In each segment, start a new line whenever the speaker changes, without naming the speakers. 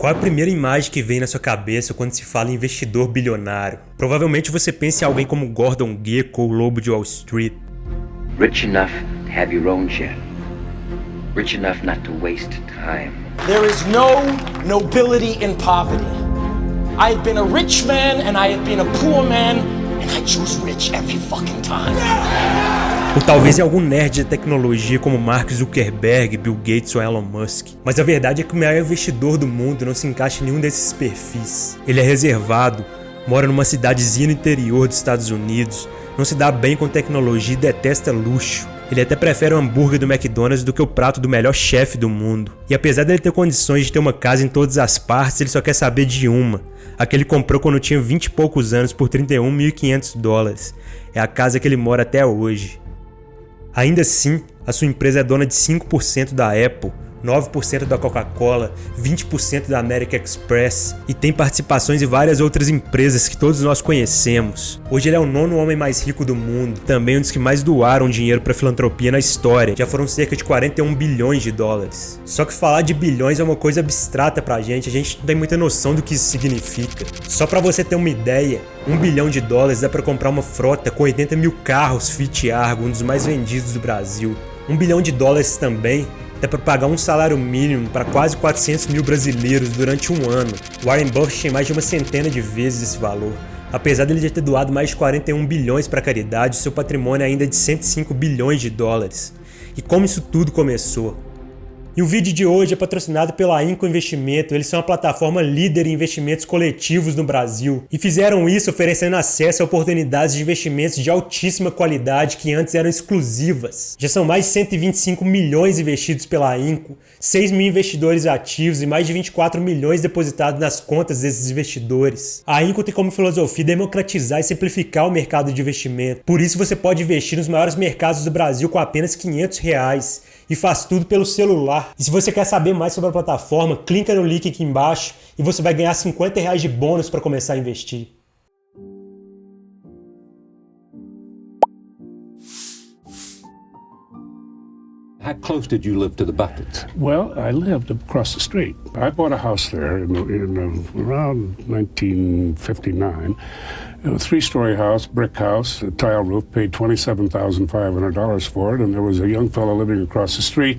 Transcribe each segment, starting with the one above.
Qual é a primeira imagem que vem na sua cabeça quando se fala em investidor bilionário? Provavelmente você pensa em alguém como Gordon Gekko ou Lobo de Wall Street.
Rich enough to have your own jet. Rich enough not to waste time.
There is no nobility in poverty. I have been a rich man and I have been a poor man and I choose rich every fucking time.
Ou talvez em algum nerd de tecnologia como Mark Zuckerberg, Bill Gates ou Elon Musk. Mas a verdade é que o maior investidor do mundo não se encaixa em nenhum desses perfis. Ele é reservado, mora numa cidadezinha no interior dos Estados Unidos, não se dá bem com tecnologia e detesta luxo. Ele até prefere o hambúrguer do McDonald's do que o prato do melhor chefe do mundo. E apesar dele ter condições de ter uma casa em todas as partes, ele só quer saber de uma. A que ele comprou quando tinha 20 e poucos anos por $31.500. É a casa que ele mora até hoje. Ainda assim, a sua empresa é dona de 5% da Apple, 9% da Coca-Cola, 20% da American Express e tem participações em várias outras empresas que todos nós conhecemos. Hoje ele é o 9º homem mais rico do mundo, também um dos que mais doaram dinheiro para filantropia na história, já foram cerca de 41 bilhões de dólares. Só que falar de bilhões é uma coisa abstrata pra gente, a gente não tem muita noção do que isso significa. Só pra você ter uma ideia, $1 bilhão dá pra comprar uma frota com 80 mil carros Fiat Argo, um dos mais vendidos do Brasil. $1 bilhão também dá para pagar um salário mínimo para quase 400 mil brasileiros durante um ano. Warren Buffett tem mais de uma centena de vezes esse valor. Apesar dele já ter doado mais de 41 bilhões para caridade, seu patrimônio ainda é de 105 bilhões de dólares. E como isso tudo começou? E o vídeo de hoje é patrocinado pela Inco Investimento. Eles são a plataforma líder em investimentos coletivos no Brasil. E fizeram isso oferecendo acesso a oportunidades de investimentos de altíssima qualidade que antes eram exclusivas. Já são mais de 125 milhões investidos pela Inco, 6 mil investidores ativos e mais de 24 milhões depositados nas contas desses investidores. A Inco tem como filosofia democratizar e simplificar o mercado de investimento. Por isso você pode investir nos maiores mercados do Brasil com apenas R$500. E faz tudo pelo celular. E se você quer saber mais sobre a plataforma, clica no link aqui embaixo e você vai ganhar R$50 de bônus para começar a investir.
How close did you live to the Buffetts?
Well, I lived across the street. I bought a house there in around 1959. A 3-story house, brick house, a tile roof, paid $27,500 for it, and there was a young fellow living across the street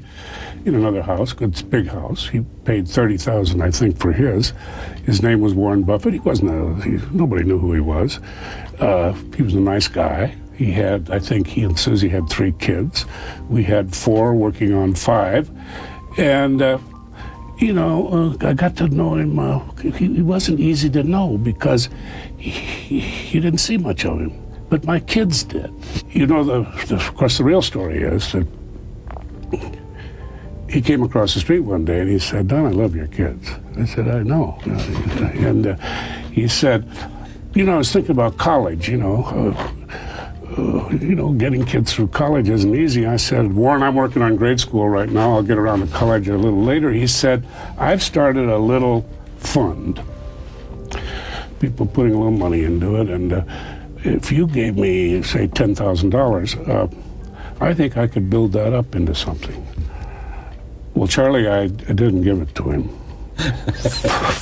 in another house, good big house. He paid $30,000, I think, for his. His name was Warren Buffett. Nobody knew who he was. He was a nice guy. I think he and Susie had 3 kids. We had 4 working on 5. And, I got to know him. He wasn't easy to know because you didn't see much of him. But my kids did. Of course, the real story is that he came across the street one day and he said, "Don, I love your kids." I said, "I know." And he said, I was thinking about college, getting kids through college isn't easy. I said, "Warren, I'm working on grade school right now. I'll get around to college a little later." He said, "I've started a little fund. People putting a little money into it. And if you gave me, say, $10,000, I think I could build that up into something." Well, Charlie, I didn't give it to him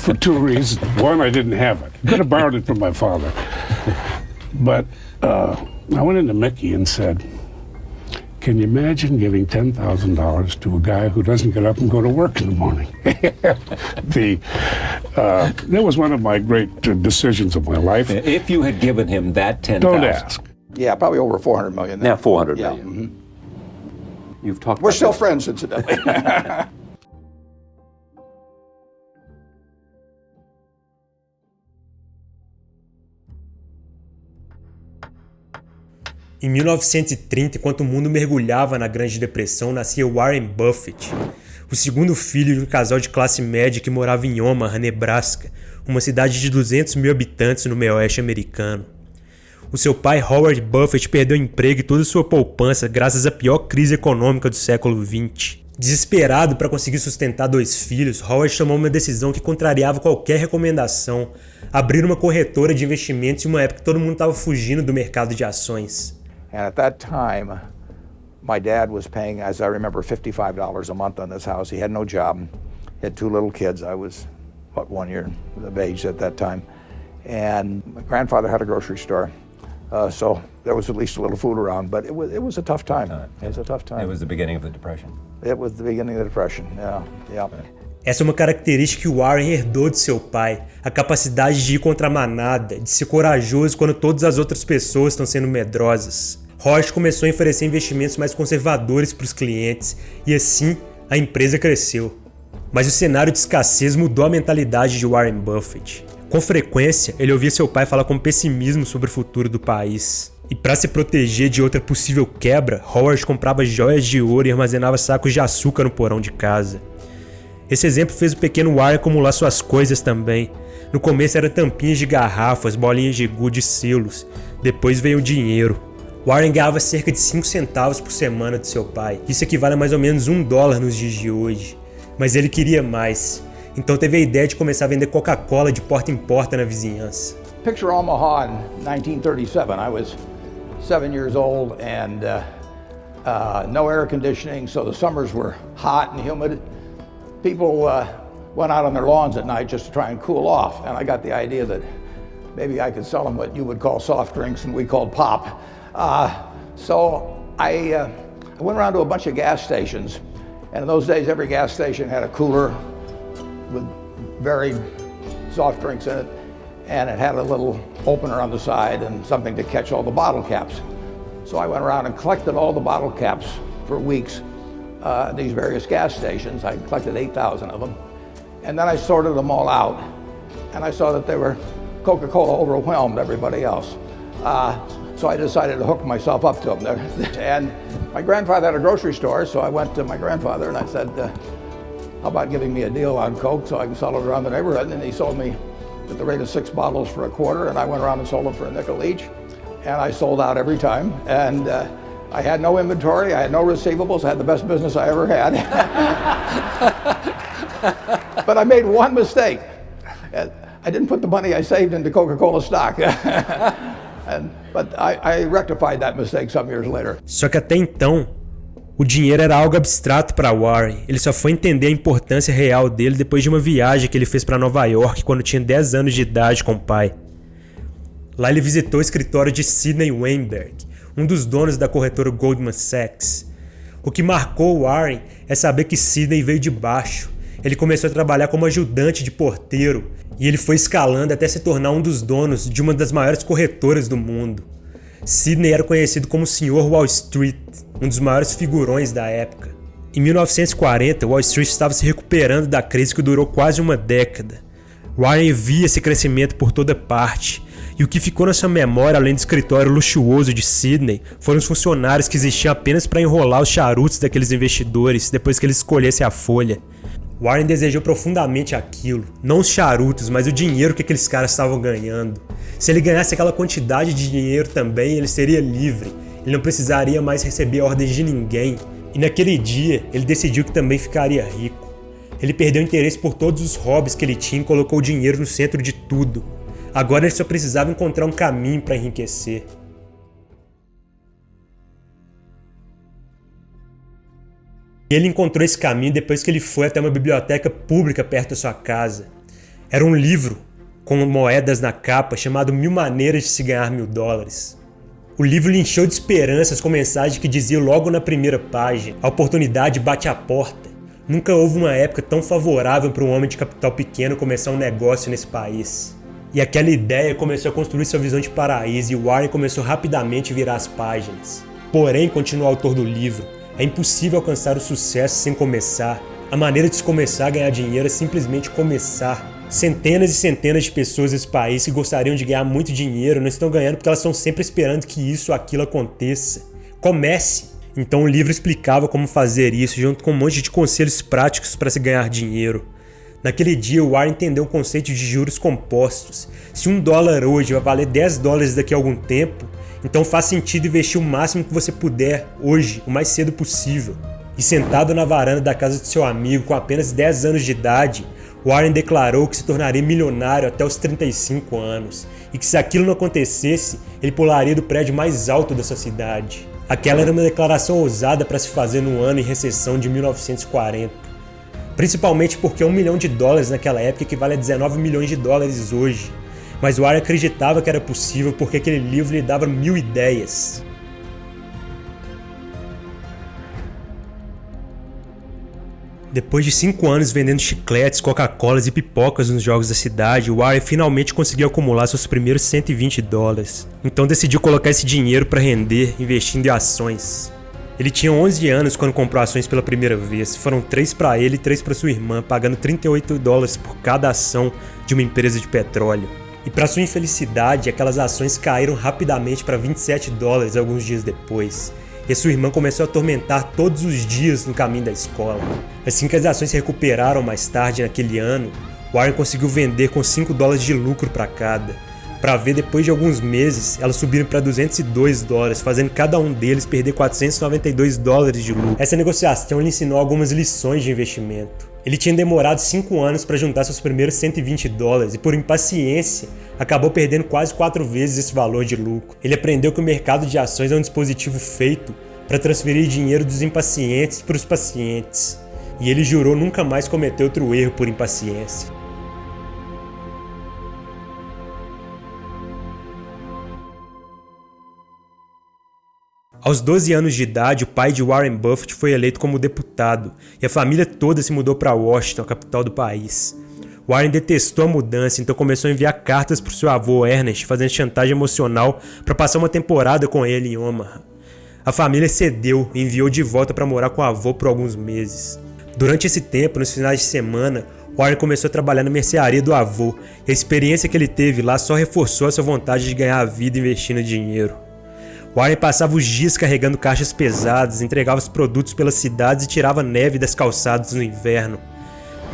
for 2 reasons. One, I didn't have it. I could have borrowed it from my father. But I went into Mickey and said, "Can you imagine giving $10,000 to a guy who doesn't get up and go to work in the morning?" That was one of my great decisions of my life.
If you had given him that $10,000.
Don't ask.
Yeah, probably over 400 million.
Now 400
yeah.
million.
Mm-hmm.
You've talked
We're
about
still
this.
friends, incidentally.
Em 1930, enquanto o mundo mergulhava na Grande Depressão, nascia Warren Buffett, o segundo filho de um casal de classe média que morava em Omaha, Nebraska, uma cidade de 200 mil habitantes no meio-oeste americano. O seu pai, Howard Buffett, perdeu o emprego e toda sua poupança graças à pior crise econômica do século XX. Desesperado para conseguir sustentar 2 filhos, Howard tomou uma decisão que contrariava qualquer recomendação: abrir uma corretora de investimentos em uma época que todo mundo estava fugindo do mercado de ações.
And at that time, my dad was paying, as I remember, $55 a month on this house. He had no job. He had 2 little kids. I was about 1 year of age at that time. And my grandfather had a grocery store, so there was at least a little food around, but it was a tough time. It was a tough time.
It was the beginning of the Depression.
It was the beginning of the Depression, yeah.
Essa é uma característica que o Warren herdou de seu pai, a capacidade de ir contra a manada, de ser corajoso quando todas as outras pessoas estão sendo medrosas. Howard começou a oferecer investimentos mais conservadores para os clientes e assim a empresa cresceu. Mas o cenário de escassez mudou a mentalidade de Warren Buffett. Com frequência, ele ouvia seu pai falar com pessimismo sobre o futuro do país. E para se proteger de outra possível quebra, Howard comprava joias de ouro e armazenava sacos de açúcar no porão de casa. Esse exemplo fez o pequeno Warren acumular suas coisas também. No começo era tampinhas de garrafas, bolinhas de gude e selos. Depois veio o dinheiro. Warren ganhava cerca de 5 centavos por semana de seu pai. Isso equivale a mais ou menos $1 nos dias de hoje. Mas ele queria mais. Então teve a ideia de começar a vender Coca-Cola de porta em porta na vizinhança.
Picture Omaha in 1937. I was 7 years old and no air conditioning, so the summers were hot and humid. People went out on their lawns at night just to try and cool off, and I got the idea that maybe I could sell them what you would call soft drinks and we called pop. So I went around to a bunch of gas stations, and in those days every gas station had a cooler with varied soft drinks in it, and it had a little opener on the side and something to catch all the bottle caps. So I went around and collected all the bottle caps for weeks. These various gas stations. I collected 8,000 of them. And then I sorted them all out. And I saw that they were Coca-Cola overwhelmed everybody else. So I decided to hook myself up to them. And my grandfather had a grocery store, so I went to my grandfather and I said, how about giving me a deal on Coke so I can sell it around the neighborhood? And he sold me at the rate of 6 bottles for $0.25, and I went around and sold them for $0.05 each. And I sold out every time. And I had no inventory, I had no receivables, I had the best business I ever had. But I made one mistake. I didn't put the money I saved into Coca-Cola stock. But I rectified that mistake some years later.
Só que até então, o dinheiro era algo abstrato para Warren. Ele só foi entender a importância real dele depois de uma viagem que ele fez para Nova York quando tinha 10 anos de idade com o pai. Lá ele visitou o escritório de Sidney Weinberg, um dos donos da corretora Goldman Sachs. O que marcou Warren é saber que Sidney veio de baixo. Ele começou a trabalhar como ajudante de porteiro e ele foi escalando até se tornar um dos donos de uma das maiores corretoras do mundo. Sidney era conhecido como o Sr. Wall Street, um dos maiores figurões da época. Em 1940, Wall Street estava se recuperando da crise que durou quase uma década. Warren via esse crescimento por toda parte. E o que ficou na sua memória, além do escritório luxuoso de Sidney, foram os funcionários que existiam apenas para enrolar os charutos daqueles investidores depois que eles escolhessem a folha. Warren desejou profundamente aquilo, não os charutos, mas o dinheiro que aqueles caras estavam ganhando. Se ele ganhasse aquela quantidade de dinheiro também, ele seria livre, ele não precisaria mais receber ordens de ninguém. E naquele dia, ele decidiu que também ficaria rico. Ele perdeu o interesse por todos os hobbies que ele tinha e colocou o dinheiro no centro de tudo. Agora ele só precisava encontrar um caminho para enriquecer. E ele encontrou esse caminho depois que ele foi até uma biblioteca pública perto da sua casa. Era um livro com moedas na capa chamado 1000 Maneiras de se Ganhar $1000. O livro lhe encheu de esperanças com mensagem que dizia logo na primeira página: a oportunidade bate à porta. Nunca houve uma época tão favorável para um homem de capital pequeno começar um negócio nesse país. E aquela ideia começou a construir sua visão de paraíso e Warren começou rapidamente a virar as páginas. Porém, continua o autor do livro, é impossível alcançar o sucesso sem começar. A maneira de se começar a ganhar dinheiro é simplesmente começar. Centenas e centenas de pessoas nesse país que gostariam de ganhar muito dinheiro não estão ganhando porque elas estão sempre esperando que isso ou aquilo aconteça. Comece! Então o livro explicava como fazer isso, junto com um monte de conselhos práticos para se ganhar dinheiro. Naquele dia, o Warren entendeu o conceito de juros compostos. Se $1 hoje vai valer $10 daqui a algum tempo, então faz sentido investir o máximo que você puder hoje, o mais cedo possível. E sentado na varanda da casa de seu amigo com apenas 10 anos de idade, Warren declarou que se tornaria milionário até os 35 anos e que se aquilo não acontecesse, ele pularia do prédio mais alto da sua cidade. Aquela era uma declaração ousada para se fazer no ano em recessão de 1940. Principalmente porque $1 milhão naquela época equivale a 19 milhões de dólares hoje. Mas Warren acreditava que era possível porque aquele livro lhe dava 1000 ideias. Depois de 5 anos vendendo chicletes, Coca-Colas e pipocas nos jogos da cidade, Warren finalmente conseguiu acumular seus primeiros $120. Então decidiu colocar esse dinheiro para render, investindo em ações. Ele tinha 11 anos quando comprou ações pela primeira vez. Foram 3 para ele e 3 para sua irmã, pagando $38 por cada ação de uma empresa de petróleo. E para sua infelicidade, aquelas ações caíram rapidamente para $27 alguns dias depois. E sua irmã começou a atormentar todos os dias no caminho da escola. Assim que as ações se recuperaram mais tarde naquele ano, Warren conseguiu vender com $5 de lucro para cada. Para ver, depois de alguns meses, elas subiram para $202, fazendo cada um deles perder $492 de lucro. Essa negociação lhe ensinou algumas lições de investimento. Ele tinha demorado 5 anos para juntar seus primeiros $120 e, por impaciência, acabou perdendo quase 4 vezes esse valor de lucro. Ele aprendeu que o mercado de ações é um dispositivo feito para transferir dinheiro dos impacientes para os pacientes. E ele jurou nunca mais cometer outro erro por impaciência. Aos 12 anos de idade, o pai de Warren Buffett foi eleito como deputado e a família toda se mudou para Washington, a capital do país. Warren detestou a mudança, então começou a enviar cartas para o seu avô Ernest, fazendo chantagem emocional para passar uma temporada com ele em Omaha. A família cedeu e enviou de volta para morar com o avô por alguns meses. Durante esse tempo, nos finais de semana, Warren começou a trabalhar na mercearia do avô e a experiência que ele teve lá só reforçou a sua vontade de ganhar a vida investindo dinheiro. Warren passava os dias carregando caixas pesadas, entregava os produtos pelas cidades e tirava neve das calçadas no inverno.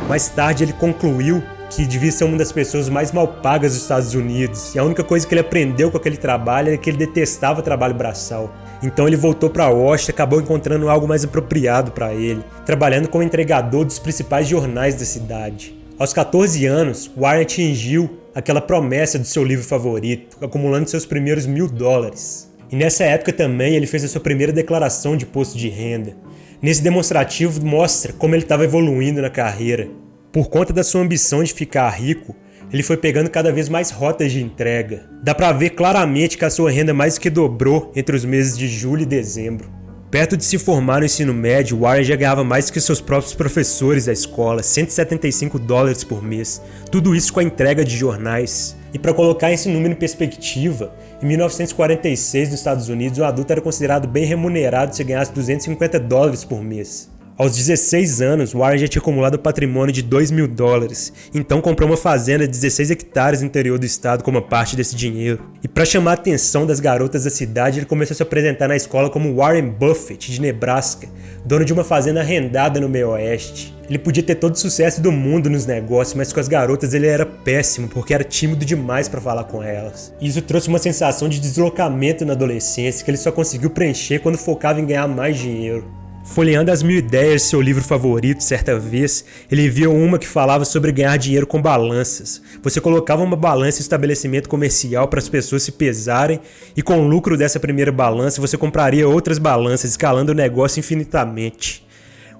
Mais tarde ele concluiu que devia ser uma das pessoas mais mal pagas dos Estados Unidos, e a única coisa que ele aprendeu com aquele trabalho era que ele detestava trabalho braçal. Então ele voltou para Washington e acabou encontrando algo mais apropriado para ele, trabalhando como entregador dos principais jornais da cidade. Aos 14 anos, Warren atingiu aquela promessa do seu livro favorito, acumulando seus primeiros $1000. E nessa época também ele fez a sua primeira declaração de imposto de renda. Nesse demonstrativo mostra como ele estava evoluindo na carreira. Por conta da sua ambição de ficar rico, ele foi pegando cada vez mais rotas de entrega. Dá pra ver claramente que a sua renda mais do que dobrou entre os meses de julho e dezembro. Perto de se formar no ensino médio, Warren já ganhava mais que seus próprios professores da escola, $175 por mês. Tudo isso com a entrega de jornais. E para colocar esse número em perspectiva, em 1946 nos Estados Unidos, um adulto era considerado bem remunerado se ganhasse $250 por mês. Aos 16 anos, Warren já tinha acumulado patrimônio de $2.000, então comprou uma fazenda de 16 hectares no interior do estado como parte desse dinheiro. E para chamar a atenção das garotas da cidade, ele começou a se apresentar na escola como Warren Buffett, de Nebraska, dono de uma fazenda arrendada no meio oeste. Ele podia ter todo o sucesso do mundo nos negócios, mas com as garotas ele era péssimo, porque era tímido demais para falar com elas. E isso trouxe uma sensação de deslocamento na adolescência que ele só conseguiu preencher quando focava em ganhar mais dinheiro. Folheando as 1000 ideias de seu livro favorito, certa vez, ele viu uma que falava sobre ganhar dinheiro com balanças. Você colocava uma balança em estabelecimento comercial para as pessoas se pesarem e com o lucro dessa primeira balança você compraria outras balanças, escalando o negócio infinitamente.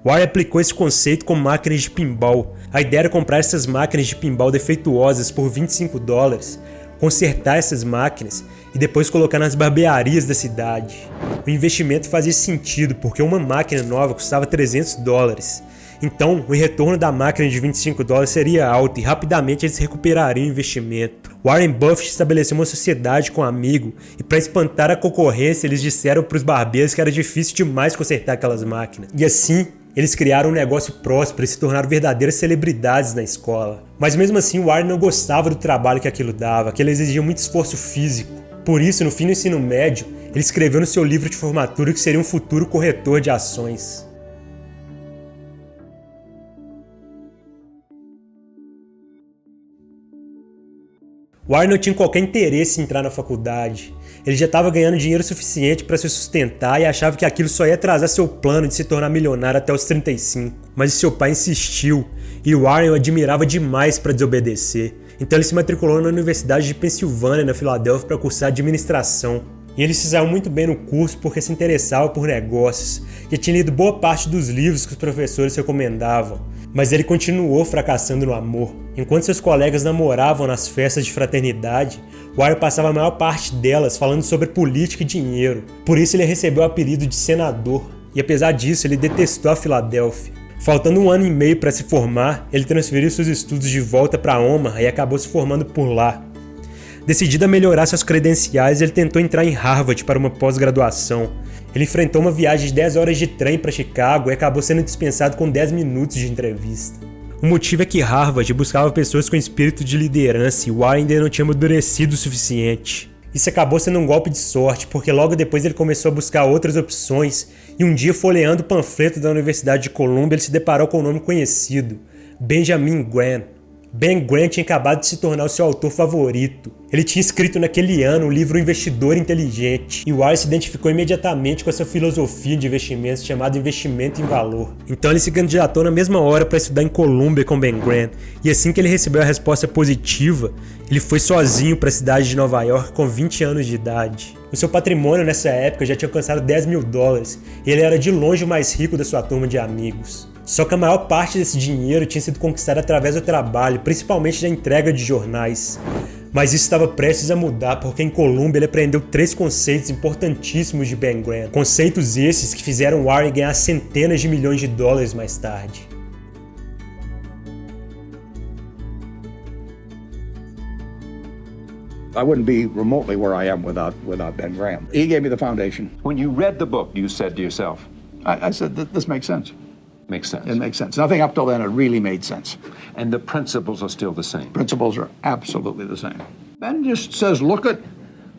Warren aplicou esse conceito com máquinas de pinball. A ideia era comprar essas máquinas de pinball defeituosas por $25, consertar essas máquinas e depois colocar nas barbearias da cidade. O investimento fazia sentido porque uma máquina nova custava $300. Então, o retorno da máquina de $25 seria alto e rapidamente eles recuperariam o investimento. Warren Buffett estabeleceu uma sociedade com um amigo e para espantar a concorrência eles disseram para os barbeiros que era difícil demais consertar aquelas máquinas. E assim, eles criaram um negócio próspero e se tornaram verdadeiras celebridades na escola. Mas mesmo assim, Warren não gostava do trabalho que aquilo dava, que ele exigia muito esforço físico. Por isso, no fim do ensino médio, ele escreveu no seu livro de formatura que seria um futuro corretor de ações. Warren não tinha qualquer interesse em entrar na faculdade. Ele já estava ganhando dinheiro suficiente para se sustentar e achava que aquilo só ia atrasar seu plano de se tornar milionário até os 35. Mas seu pai insistiu e Warren o admirava demais para desobedecer. Então ele se matriculou na Universidade de Pensilvânia, na Filadélfia, para cursar administração. E ele se saiu muito bem no curso porque se interessava por negócios e tinha lido boa parte dos livros que os professores recomendavam. Mas ele continuou fracassando no amor. Enquanto seus colegas namoravam nas festas de fraternidade, Wire passava a maior parte delas falando sobre política e dinheiro. Por isso ele recebeu o apelido de senador. E apesar disso, ele detestou a Filadélfia. Faltando 1 ano e meio para se formar, ele transferiu seus estudos de volta para Omaha e acabou se formando por lá. Decidido a melhorar suas credenciais, ele tentou entrar em Harvard para uma pós-graduação. Ele enfrentou uma viagem de 10 horas de trem para Chicago e acabou sendo dispensado com 10 minutos de entrevista. O motivo é que Harvard buscava pessoas com espírito de liderança e Wire ainda não tinha amadurecido o suficiente. Isso acabou sendo um golpe de sorte, porque logo depois ele começou a buscar outras opções e um dia, folheando o panfleto da Universidade de Columbia, ele se deparou com um nome conhecido, Benjamin Graham. Ben Graham tinha acabado de se tornar o seu autor favorito. Ele tinha escrito naquele ano o livro O Investidor Inteligente, e Wire se identificou imediatamente com essa filosofia de investimentos chamada investimento em valor. Então ele se candidatou na mesma hora para estudar em Columbia com Ben Graham, e assim que ele recebeu a resposta positiva, ele foi sozinho para a cidade de Nova York com 20 anos de idade. O seu patrimônio nessa época já tinha alcançado $10 mil, e ele era de longe o mais rico da sua turma de amigos. Só que a maior parte desse dinheiro tinha sido conquistado através do trabalho, principalmente da entrega de jornais. Mas isso estava prestes a mudar, porque em Columbia ele aprendeu 3 conceitos importantíssimos de Ben Graham. Conceitos esses que fizeram Wire ganhar centenas de milhões de dólares mais tarde.
I wouldn't be remotely where I am without Ben Graham. He gave me the foundation.
When you read the book, you said to yourself,
I said, this makes sense.
makes sense.
It makes sense. Nothing up till then had really made sense.
And the principles are still the same.
Principles are absolutely the same. Ben just says, look at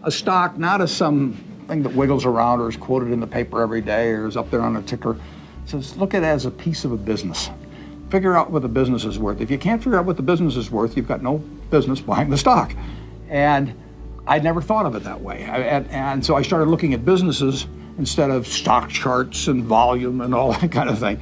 a stock not as some thing that wiggles around or is quoted in the paper every day or is up there on a ticker. He says, look at it as a piece of a business. Figure out what the business is worth. If you can't figure out what the business is worth, you've got no business buying the stock. And I'd never thought of it that way. And so I started looking at businesses instead of stock charts and volume and all that kind of thing.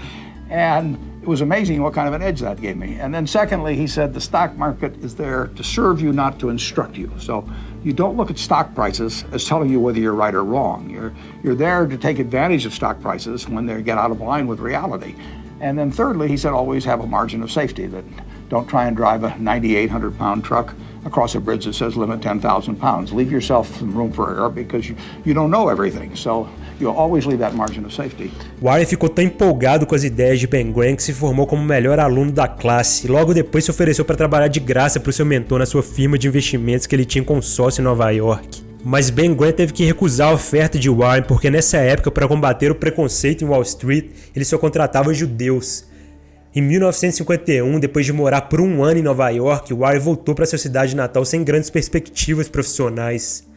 And it was amazing what kind of an edge that gave me. And then secondly, he said the stock market is there to serve you, not to instruct you. So you don't look at stock prices as telling you whether you're right or wrong. You're there to take advantage of stock prices when they get out of line with reality. And then thirdly, he said always have a margin of safety, that don't try and drive a 9,800-pound truck across a bridge that says limit 10,000 pounds. Leave yourself some room for error because you don't know everything. So you'll always leave that margin of safety.
Wire ficou tão empolgado com as ideias de Ben Graham que se formou como o melhor aluno da classe e logo depois se ofereceu para trabalhar de graça para o seu mentor na sua firma de investimentos que ele tinha com sócio em Nova York. Mas Ben Graham teve que recusar a oferta de Wire porque nessa época, para combater o preconceito em Wall Street, ele só contratava judeus. Em 1951, depois de morar por um ano em Nova York, Wire voltou para sua cidade natal sem grandes perspectivas profissionais.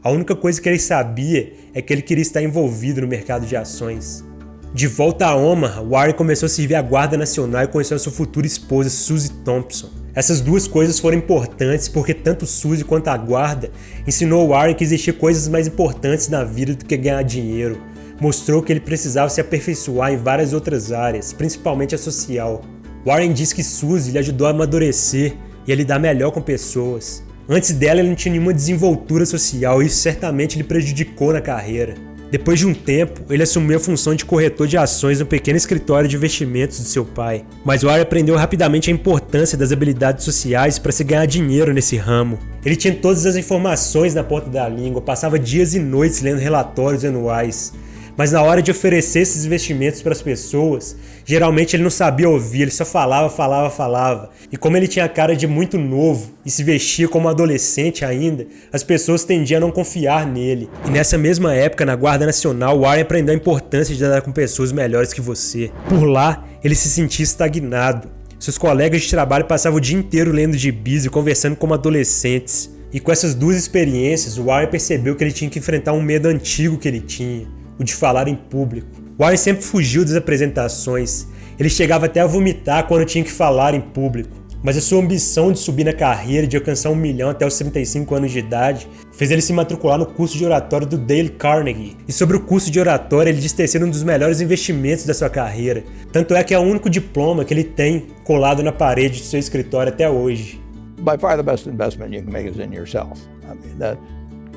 A única coisa que ele sabia é que ele queria estar envolvido no mercado de ações. De volta a Omaha, Wire começou a servir a Guarda Nacional e conheceu a sua futura esposa, Suzy Thompson. Essas duas coisas foram importantes porque tanto Suzy quanto a Guarda ensinou Wire que existiam coisas mais importantes na vida do que ganhar dinheiro. Mostrou que ele precisava se aperfeiçoar em várias outras áreas, principalmente a social. Warren diz que Suzy lhe ajudou a amadurecer e a lidar melhor com pessoas. Antes dela, ele não tinha nenhuma desenvoltura social e isso certamente lhe prejudicou na carreira. Depois de um tempo, ele assumiu a função de corretor de ações no pequeno escritório de investimentos de seu pai. Mas Warren aprendeu rapidamente a importância das habilidades sociais para se ganhar dinheiro nesse ramo. Ele tinha todas as informações na ponta da língua, passava dias e noites lendo relatórios anuais. Mas na hora de oferecer esses investimentos para as pessoas, geralmente ele não sabia ouvir, ele só falava. E como ele tinha a cara de muito novo e se vestia como adolescente ainda, as pessoas tendiam a não confiar nele. E nessa mesma época, na Guarda Nacional, Warren aprendeu a importância de andar com pessoas melhores que você. Por lá, ele se sentia estagnado. Seus colegas de trabalho passavam o dia inteiro lendo gibis e conversando como adolescentes. E com essas duas experiências, Warren percebeu que ele tinha que enfrentar um medo antigo que ele tinha. O de falar em público. Warren sempre fugiu das apresentações. Ele chegava até a vomitar quando tinha que falar em público. Mas a sua ambição de subir na carreira e de alcançar 1 milhão até os 35 anos de idade fez ele se matricular no curso de oratória do Dale Carnegie. E sobre o curso de oratória, ele diz ter sido um dos melhores investimentos da sua carreira. Tanto é que é o único diploma que ele tem colado na parede de seu escritório até hoje.
By far the best investment you can make is in yourself. I mean,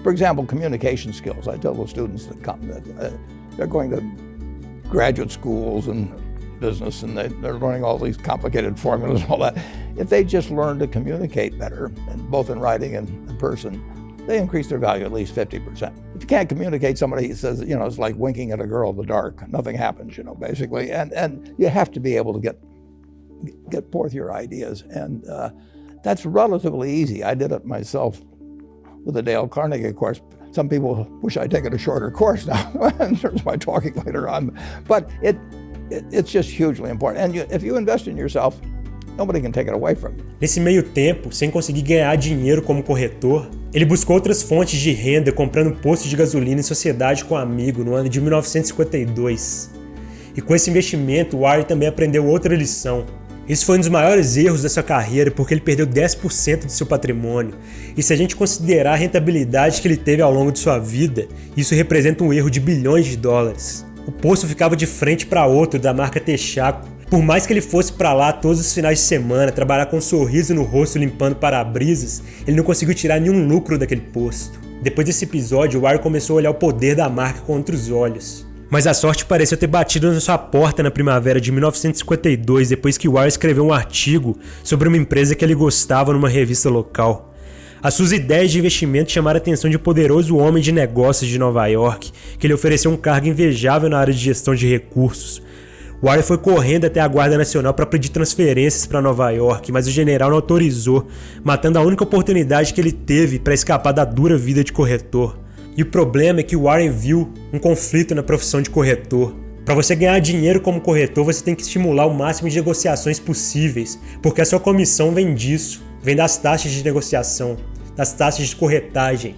For example, communication skills. I tell the students that come that they're going to graduate schools and business, and they're learning all these complicated formulas and all that. If they just learn to communicate better, and both in writing and in person, they increase their value at least 50%. If you can't communicate, somebody says, it's like winking at a girl in the dark. Nothing happens, basically. And you have to be able to get forth your ideas. And that's relatively easy. I did it myself with the Dale Carnegie course. Some people wish I'd taken a shorter course now in terms of my talking later on. But it's just hugely important. And if you invest in yourself, nobody can take it away from you.
Nesse meio tempo, sem conseguir ganhar dinheiro como corretor, ele buscou outras fontes de renda comprando um posto de gasolina em sociedade com um amigo no ano de 1952. E com esse investimento, Warren também aprendeu outra lição. Esse foi um dos maiores erros da sua carreira porque ele perdeu 10% do seu patrimônio. E se a gente considerar a rentabilidade que ele teve ao longo de sua vida, isso representa um erro de bilhões de dólares. O posto ficava de frente para outro da marca Texaco. Por mais que ele fosse para lá todos os finais de semana, trabalhar com um sorriso no rosto limpando para-brisas, ele não conseguiu tirar nenhum lucro daquele posto. Depois desse episódio, o Warren começou a olhar o poder da marca com outros olhos. Mas a sorte pareceu ter batido na sua porta na primavera de 1952, depois que Warren escreveu um artigo sobre uma empresa que ele gostava numa revista local. As suas ideias de investimento chamaram a atenção de um poderoso homem de negócios de Nova York, que lhe ofereceu um cargo invejável na área de gestão de recursos. Warren foi correndo até a Guarda Nacional para pedir transferências para Nova York, mas o general não autorizou, matando a única oportunidade que ele teve para escapar da dura vida de corretor. E o problema é que Warren viu um conflito na profissão de corretor. Para você ganhar dinheiro como corretor, você tem que estimular o máximo de negociações possíveis, porque a sua comissão vem disso, vem das taxas de negociação, das taxas de corretagem.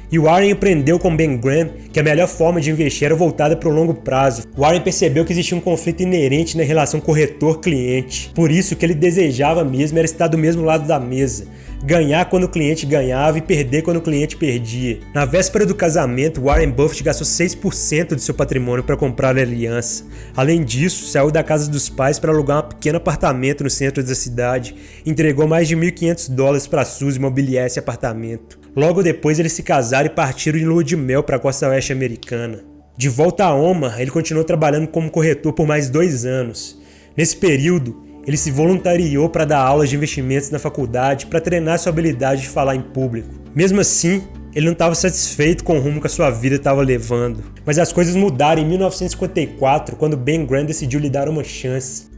E Warren aprendeu com Ben Graham que a melhor forma de investir era voltada para o longo prazo. Warren percebeu que existia um conflito inerente na relação corretor-cliente. Por isso, o que ele desejava mesmo era estar do mesmo lado da mesa. Ganhar quando o cliente ganhava e perder quando o cliente perdia. Na véspera do casamento, Warren Buffett gastou 6% do seu patrimônio para comprar a aliança. Além disso, saiu da casa dos pais para alugar um pequeno apartamento no centro da cidade e entregou mais de $1.500 para Suzy mobiliar esse apartamento. Logo depois, eles se casaram e partiram de lua de mel para a costa oeste americana. De volta a Omaha, ele continuou trabalhando como corretor por mais 2 anos. Nesse período, ele se voluntariou para dar aulas de investimentos na faculdade para treinar sua habilidade de falar em público. Mesmo assim, ele não estava satisfeito com o rumo que a sua vida estava levando. Mas as coisas mudaram em 1954, quando Ben Graham decidiu lhe dar uma chance.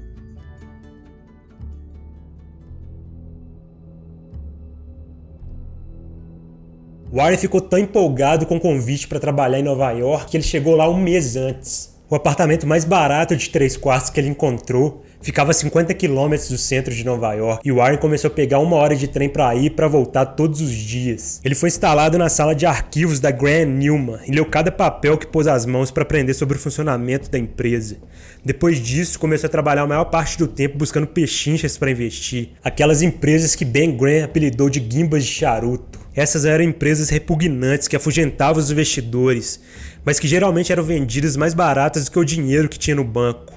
Warren ficou tão empolgado com o convite para trabalhar em Nova York que ele chegou lá um mês antes. O apartamento mais barato de 3 quartos que ele encontrou ficava a 50 quilômetros do centro de Nova York e Warren começou a pegar 1 hora de trem para ir e para voltar todos os dias. Ele foi instalado na sala de arquivos da Graham Newman e leu cada papel que pôs as mãos para aprender sobre o funcionamento da empresa. Depois disso, começou a trabalhar a maior parte do tempo buscando pechinchas para investir, aquelas empresas que Ben Graham apelidou de guimbas de charuto. Essas eram empresas repugnantes que afugentavam os investidores, mas que geralmente eram vendidas mais baratas do que o dinheiro que tinha no banco.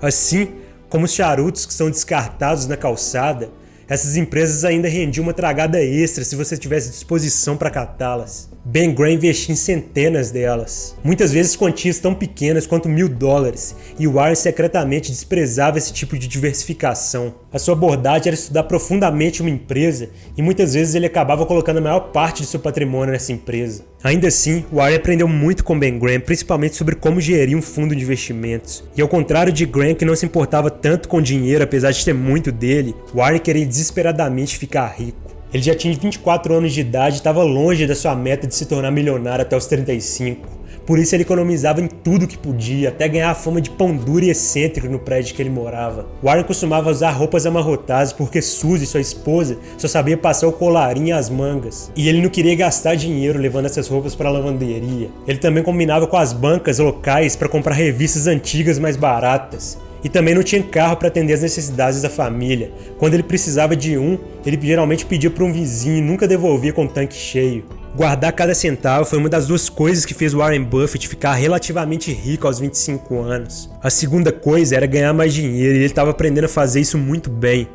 Assim, como os charutos que são descartados na calçada, essas empresas ainda rendiam uma tragada extra se você tivesse disposição para catá-las. Ben Graham investia em centenas delas, muitas vezes quantias tão pequenas quanto $1.000, e Warren secretamente desprezava esse tipo de diversificação. A sua abordagem era estudar profundamente uma empresa e muitas vezes ele acabava colocando a maior parte de seu patrimônio nessa empresa. Ainda assim, Warren aprendeu muito com Ben Graham, principalmente sobre como gerir um fundo de investimentos. E ao contrário de Graham, que não se importava tanto com dinheiro apesar de ter muito dele, Warren queria desesperadamente ficar rico. Ele já tinha 24 anos de idade e estava longe da sua meta de se tornar milionário até os 35. Por isso ele economizava em tudo que podia, até ganhar a fama de pão duro e excêntrico no prédio que ele morava. Warren costumava usar roupas amarrotadas porque Suzy, sua esposa, só sabia passar o colarinho e as mangas. E ele não queria gastar dinheiro levando essas roupas para a lavanderia. Ele também combinava com as bancas locais para comprar revistas antigas mais baratas. E também não tinha carro para atender as necessidades da família. Quando ele precisava de um, ele geralmente pedia para um vizinho e nunca devolvia com o tanque cheio. Guardar cada centavo foi uma das 2 coisas que fez Warren Buffett ficar relativamente rico aos 25 anos. A segunda coisa era ganhar mais dinheiro e ele estava aprendendo a fazer isso muito bem.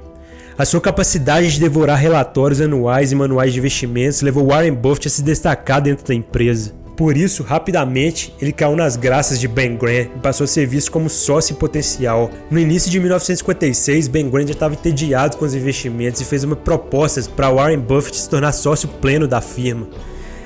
A sua capacidade de devorar relatórios anuais e manuais de investimentos levou Warren Buffett a se destacar dentro da empresa. Por isso, rapidamente, ele caiu nas graças de Ben Graham e passou a ser visto como sócio potencial. No início de 1956, Ben Graham já estava entediado com os investimentos e fez uma proposta para Warren Buffett se tornar sócio pleno da firma.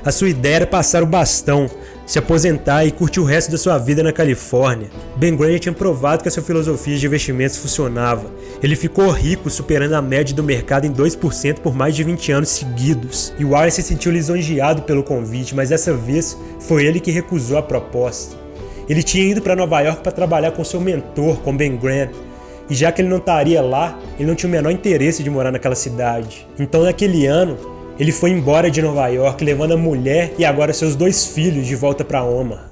A sua ideia era passar o bastão, se aposentar e curtir o resto da sua vida na Califórnia. Ben Graham tinha provado que a sua filosofia de investimentos funcionava. Ele ficou rico, superando a média do mercado em 2% por mais de 20 anos seguidos. E Warren se sentiu lisonjeado pelo convite, mas dessa vez foi ele que recusou a proposta. Ele tinha ido para Nova York para trabalhar com seu mentor, com Ben Graham. E já que ele não estaria lá, ele não tinha o menor interesse de morar naquela cidade. Então, naquele ano, ele foi embora de Nova York, levando a mulher e agora seus 2 filhos de volta para Omaha.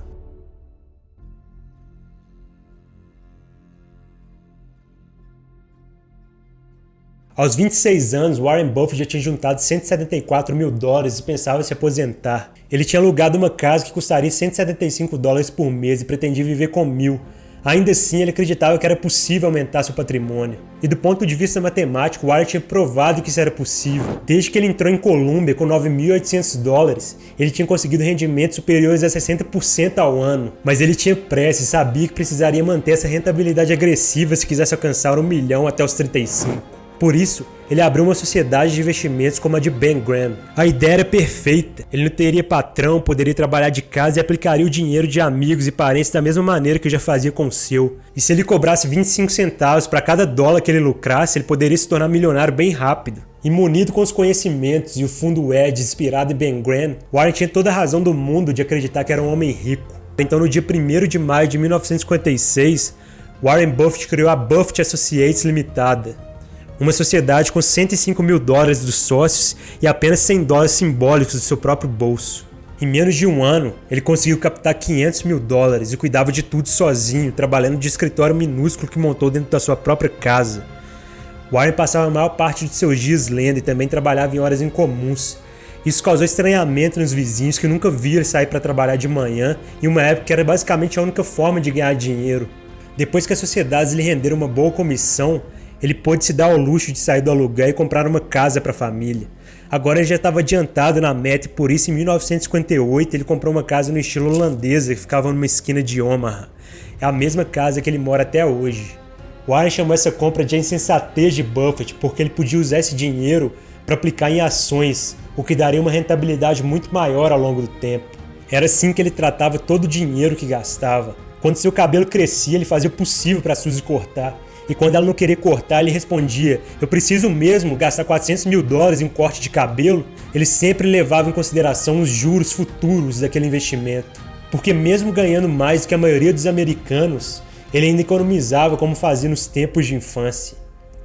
Aos 26 anos, Warren Buffett já tinha juntado $174 mil e pensava se aposentar. Ele tinha alugado uma casa que custaria $175 por mês e pretendia viver com $1.000. Ainda assim, ele acreditava que era possível aumentar seu patrimônio. E do ponto de vista matemático, Warren tinha provado que isso era possível. Desde que ele entrou em Colômbia com $9.800, ele tinha conseguido rendimentos superiores a 60% ao ano. Mas ele tinha pressa e sabia que precisaria manter essa rentabilidade agressiva se quisesse alcançar $1 milhão até os 35. Por isso, ele abriu uma sociedade de investimentos como a de Ben Graham. A ideia era perfeita. Ele não teria patrão, poderia trabalhar de casa e aplicaria o dinheiro de amigos e parentes da mesma maneira que já fazia com o seu. E se ele cobrasse 25 centavos para cada dólar que ele lucrasse, ele poderia se tornar milionário bem rápido. E munido com os conhecimentos e o fundo Edge inspirado em Ben Graham, Warren tinha toda a razão do mundo de acreditar que era um homem rico. Então, no dia 1º de maio de 1956, Warren Buffett criou a Buffett Associates Limitada, uma sociedade com $105 mil dos sócios e apenas $100 simbólicos do seu próprio bolso. Em menos de um ano, ele conseguiu captar $500 mil e cuidava de tudo sozinho, trabalhando de escritório minúsculo que montou dentro da sua própria casa. Warren passava a maior parte de seus dias lendo e também trabalhava em horas incomuns. Isso causou estranhamento nos vizinhos que nunca viam ele sair para trabalhar de manhã, em uma época que era basicamente a única forma de ganhar dinheiro. Depois que as sociedades lhe renderam uma boa comissão, ele pôde se dar ao luxo de sair do aluguel e comprar uma casa para a família. Agora ele já estava adiantado na meta e por isso em 1958 ele comprou uma casa no estilo holandesa que ficava numa esquina de Omaha. É a mesma casa que ele mora até hoje. Warren chamou essa compra de a insensatez de Buffett porque ele podia usar esse dinheiro para aplicar em ações, o que daria uma rentabilidade muito maior ao longo do tempo. Era assim que ele tratava todo o dinheiro que gastava. Quando seu cabelo crescia, ele fazia o possível para Suzy cortar. E quando ela não queria cortar, ele respondia: eu preciso mesmo gastar $400 mil em um corte de cabelo? Ele sempre levava em consideração os juros futuros daquele investimento. Porque mesmo ganhando mais do que a maioria dos americanos, ele ainda economizava como fazia nos tempos de infância.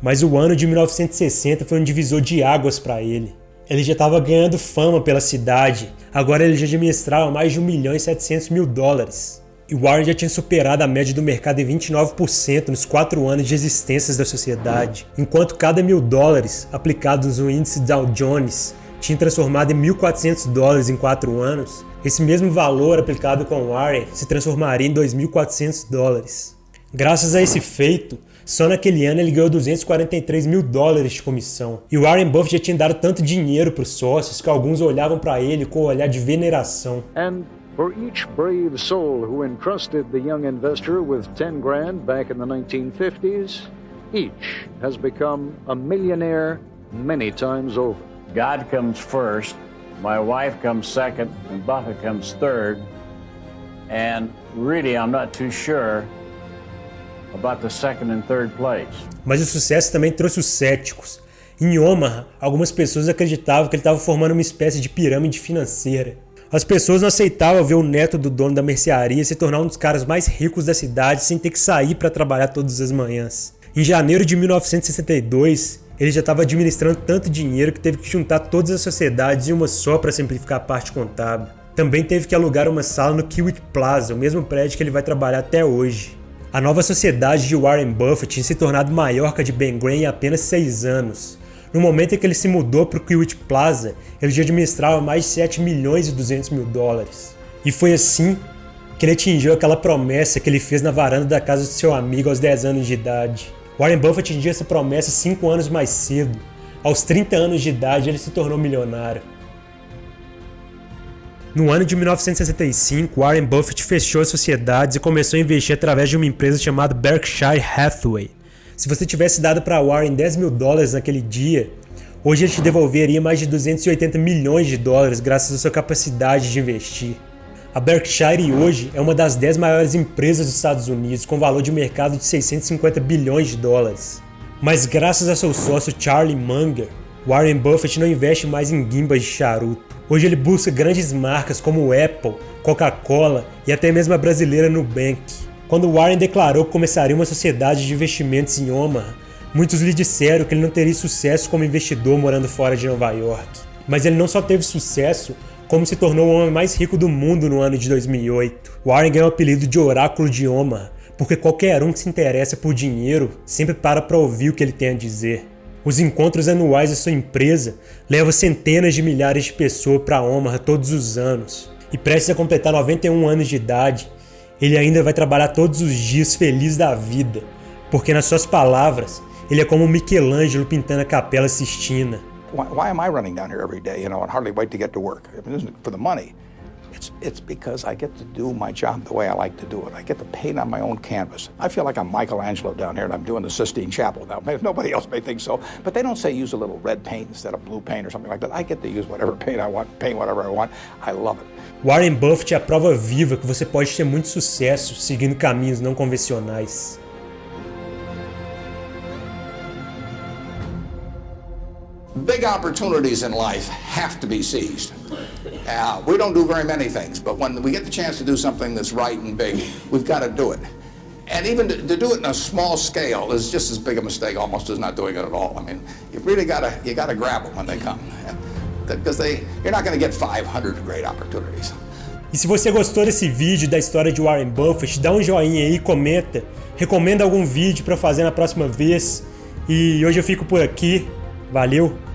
Mas o ano de 1960 foi um divisor de águas para ele. Ele já estava ganhando fama pela cidade, agora ele já administrava mais de $1.700.000. E Warren já tinha superado a média do mercado em 29% nos 4 anos de existência da sociedade, enquanto cada $1.000 aplicados no índice Dow Jones tinha transformado em $1.400 em 4 anos. Esse mesmo valor aplicado com Warren se transformaria em $2.400. Graças a esse feito, só naquele ano ele ganhou $243 mil de comissão. E Warren Buffett já tinha dado tanto dinheiro para os sócios que alguns olhavam para ele com um olhar de veneração.
For each brave soul who entrusted the young investor with $10,000 back in the 1950s, each has become a millionaire many times over.
God comes first, my wife comes second, and Buffett comes third. And really, I'm not too sure about the second and third place.
Mas o sucesso também trouxe os céticos. Em Omaha, algumas pessoas acreditavam que ele estava formando uma espécie de pirâmide financeira. As pessoas não aceitavam ver o neto do dono da mercearia se tornar um dos caras mais ricos da cidade sem ter que sair para trabalhar todas as manhãs. Em janeiro de 1962, ele já estava administrando tanto dinheiro que teve que juntar todas as sociedades em uma só para simplificar a parte contábil. Também teve que alugar uma sala no Kiewit Plaza, o mesmo prédio que ele vai trabalhar até hoje. A nova sociedade de Warren Buffett tinha se tornado maior que a de Ben Graham em apenas 6 anos. No momento em que ele se mudou para o Kiewit Plaza, ele já administrava mais de $7.200.000. E foi assim que ele atingiu aquela promessa que ele fez na varanda da casa de seu amigo aos 10 anos de idade. Warren Buffett atingiu essa promessa 5 anos mais cedo. Aos 30 anos de idade, ele se tornou milionário. No ano de 1965, Warren Buffett fechou as sociedades e começou a investir através de uma empresa chamada Berkshire Hathaway. Se você tivesse dado para Warren $10 mil naquele dia, hoje ele te devolveria mais de 280 milhões de dólares graças à sua capacidade de investir. A Berkshire hoje é uma das 10 maiores empresas dos Estados Unidos, com valor de mercado de 650 bilhões de dólares. Mas graças a seu sócio Charlie Munger, Warren Buffett não investe mais em guimbas de charuto. Hoje ele busca grandes marcas como Apple, Coca-Cola e até mesmo a brasileira Nubank. Quando Warren declarou que começaria uma sociedade de investimentos em Omaha, muitos lhe disseram que ele não teria sucesso como investidor morando fora de Nova York. Mas ele não só teve sucesso, como se tornou o homem mais rico do mundo no ano de 2008. Warren ganhou o apelido de Oráculo de Omaha, porque qualquer um que se interessa por dinheiro sempre para ouvir o que ele tem a dizer. Os encontros anuais da sua empresa levam centenas de milhares de pessoas para Omaha todos os anos. E prestes a completar 91 anos de idade, ele ainda vai trabalhar todos os dias feliz da vida, porque nas suas palavras, ele é como Michelangelo pintando a Capela Sistina.
Why am I running down here every day, and hardly wait to get to work? It isn't for the money. It's because I get to do my job the way I like to do it. I get to paint on my own canvas. I feel like I'm Michelangelo down here, and I'm doing the Sistine Chapel now. Nobody else may think so, but they don't say use a little red paint instead of blue paint or something like that. I get to use whatever paint I want, paint whatever I want. I love it.
Warren Buffett é a prova viva que você pode ter muito sucesso seguindo caminhos não convencionais.
Big opportunities in life have to be seized. We don't do very many things, but when we get the chance to do something that's right and big, we've got to do it. And even to do it in a small scale is just as big a mistake almost as not doing it at all. I mean, you really gotta grab them when they come, because you're not going to get 500 great opportunities.
E se você gostou desse vídeo da história de Warren Buffett, dá um joinha aí, comenta, recomenda algum vídeo para eu fazer na próxima vez. E hoje eu fico por aqui. Valeu!